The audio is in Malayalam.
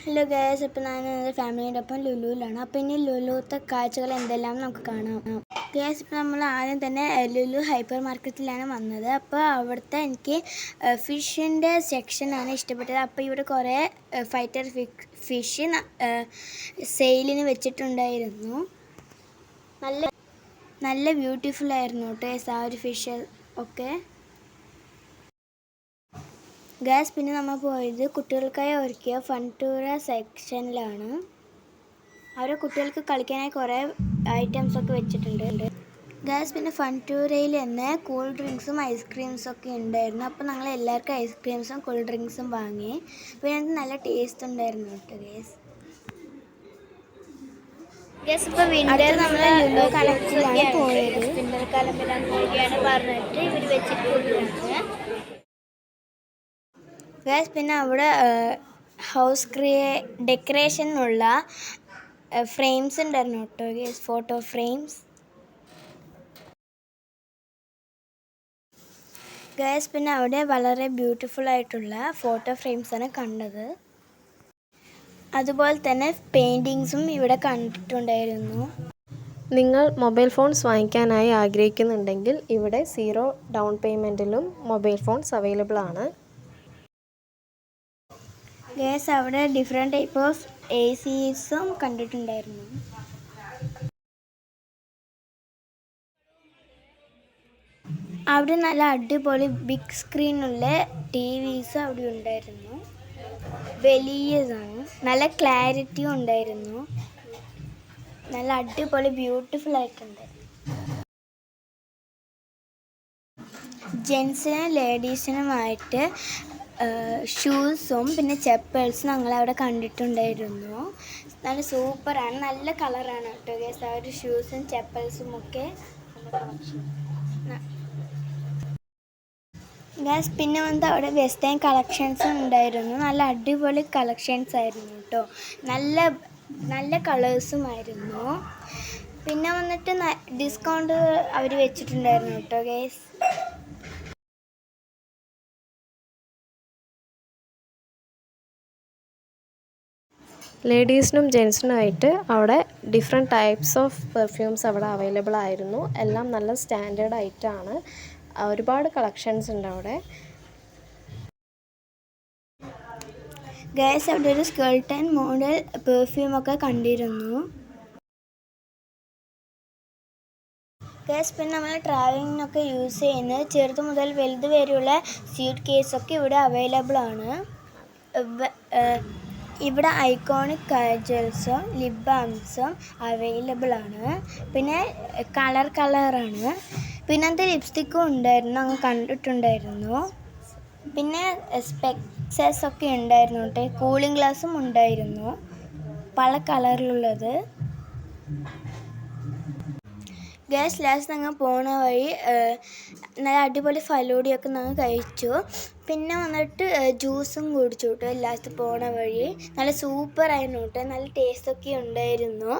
ഹലോ ഗൈസ്, ഇപ്പോൾ ഞാൻ എൻ്റെ ഫാമിലിയുടെ ഒപ്പം ലുലുവിലാണ്. അപ്പോൾ ഇനി ലുലുത്തെ കാഴ്ചകൾ എന്തെല്ലാം നമുക്ക് കാണാം. ഗൈസ്, ഇപ്പോൾ നമ്മൾ ആദ്യം തന്നെ ലുലു ഹൈപ്പർ മാർക്കറ്റിലാണ് വന്നത്. അപ്പോൾ അവിടുത്തെ എനിക്ക് ഫിഷിൻ്റെ സെക്ഷനാണ് ഇഷ്ടപ്പെട്ടത്. അപ്പോൾ ഇവിടെ കുറേ ഫൈറ്റർ ഫിഷ് സെയിലിന് വെച്ചിട്ടുണ്ടായിരുന്നു. നല്ല ബ്യൂട്ടിഫുൾ ആയിരുന്നു കേട്ടോ ആ ഒരു ഫിഷ് ഒക്കെ. ഗൈസ്, പിന്നെ നമ്മൾ പോയത് കുട്ടികൾക്കായി ഒരുക്കിയ ഫൺടൂറ സെക്ഷനിലാണ്. അവിടെ കുട്ടികൾക്ക് കളിക്കാനായി കുറേ ഐറ്റംസൊക്കെ വെച്ചിട്ടുണ്ട്. ഗൈസ്, പിന്നെ ഫൺടൂറയിൽ തന്നെ കൂൾ ഡ്രിങ്ക്സും ഐസ്ക്രീംസും ഒക്കെ ഉണ്ടായിരുന്നു. അപ്പോൾ ഞങ്ങൾ എല്ലാവർക്കും ഐസ്ക്രീംസും കൂൾ ഡ്രിങ്ക്സും വാങ്ങി. പിന്നെ അത് നല്ല ടേസ്റ്റ് ഉണ്ടായിരുന്നു കേട്ടോ ഗൈസ്. ഇപ്പോൾ വിൻ്റർ നമ്മൾ ലുലു കലക്റ്റിലാണ് പോയത്. വിൻ്റർ കാലം വരാൻ പോവുകയാണ് പറഞ്ഞിട്ട് ഇവർ വെച്ചിട്ടുണ്ട്. ഗൈസ്, പിന്നെ അവിടെ ഹൗസ് ഡെക്കറേഷനുള്ള ഫ്രെയിംസ് ഉണ്ടായിരുന്നു കേട്ടോ ഗൈസ്, ഫോട്ടോ ഫ്രെയിംസ്. ഗൈസ്, പിന്നെ അവിടെ വളരെ ബ്യൂട്ടിഫുൾ ആയിട്ടുള്ള ഫോട്ടോ ഫ്രെയിംസാണ് കണ്ടത്. അതുപോലെ തന്നെ പെയിൻറ്റിങ്സും ഇവിടെ കണ്ടിട്ടുണ്ടായിരുന്നു. നിങ്ങൾ മൊബൈൽ ഫോൺസ് വാങ്ങിക്കാനായി ആഗ്രഹിക്കുന്നുണ്ടെങ്കിൽ ഇവിടെ 0 ഡൗൺ പേയ്മെൻറ്റിലും മൊബൈൽ ഫോൺസ് അവൈലബിൾ ആണ്. ഗൈസ്, അവിടെ ഡിഫറെൻറ്റ് ടൈപ്പ് ഓഫ് ACസും കണ്ടിട്ടുണ്ടായിരുന്നു. അവിടെ നല്ല അടിപൊളി ബിഗ് സ്ക്രീനുള്ള TVs അവിടെ ഉണ്ടായിരുന്നു. വലിയതാണ്, നല്ല ക്ലാരിറ്റിയും ഉണ്ടായിരുന്നു. നല്ല അടിപൊളി ബ്യൂട്ടിഫുൾ ആയിട്ടുണ്ട്. ജെൻസിനും ലേഡീസിനുമായിട്ട് ഷൂസും പിന്നെ ചെപ്പൽസും ഞങ്ങളവിടെ കണ്ടിട്ടുണ്ടായിരുന്നു. നല്ല സൂപ്പറാണ്, നല്ല കളറാണ് കേട്ടോ ഗൈസ് ആ ഒരു ഷൂസും ചെപ്പൽസും ഒക്കെ. ഗൈസ്, പിന്നെ വന്നിട്ട് അവിടെ വെസ്റ്റേൺ കളക്ഷൻസും ഉണ്ടായിരുന്നു. നല്ല അടിപൊളി കളക്ഷൻസ് ആയിരുന്നു കേട്ടോ. നല്ല കളേഴ്സും ആയിരുന്നു. പിന്നെ വന്നിട്ട് ഡിസ്കൗണ്ട് അവർ വെച്ചിട്ടുണ്ടായിരുന്നു കേട്ടോ ഗൈസ്. ലേഡീസിനും ജെൻസിനുമായിട്ട് അവിടെ ഡിഫറെൻറ്റ് ടൈപ്സ് ഓഫ് പെർഫ്യൂംസ് അവിടെ അവൈലബിൾ ആയിരുന്നു. എല്ലാം നല്ല സ്റ്റാൻഡേർഡ് ആയിട്ടാണ്. ഒരുപാട് കളക്ഷൻസ് ഉണ്ട് അവിടെ. ഗൈസ്, അവിടെ ഒരു സ്കേർട്ടൻ മോഡൽ പെർഫ്യൂമൊക്കെ കണ്ടിരുന്നു. ഗൈസ്, പിന്നെ നമ്മൾ ട്രാവലിങ്ങിനൊക്കെ യൂസ് ചെയ്യുന്ന ചെറുത് മുതൽ വലുത് വരെയുള്ള സ്യൂട്ട് കേസൊക്കെ ഇവിടെ അവൈലബിൾ ആണ്. ഇവിടെ ഐക്കോണിക് കാജൽസും ലിപ് ബാംസും അവൈലബിൾ ആണ്. പിന്നെ കളറാണ്. പിന്നെ അത് ലിപ്സ്റ്റിക്കും ഉണ്ടായിരുന്നു, അങ്ങ് കണ്ടിട്ടുണ്ടായിരുന്നു. പിന്നെ സ്പെക്സസ് ഒക്കെ ഉണ്ടായിരുന്നു കേട്ടോ. കൂളിംഗ് ഗ്ലാസും ഉണ്ടായിരുന്നു പല കളറിലുള്ളത്. ഗൈസ്, ലാസ്റ്റ് ഞങ്ങൾ പോണ വഴി നല്ല അടിപൊളി ഫലൂടിയൊക്കെ ഞങ്ങൾ കഴിച്ചു. പിന്നെ വന്നിട്ട് ജ്യൂസും കുടിച്ചു കേട്ടോ ലാസ്റ്റ് പോണ വഴി. നല്ല സൂപ്പറായിരുന്നു കേട്ടോ, നല്ല ടേസ്റ്റൊക്കെ ഉണ്ടായിരുന്നു.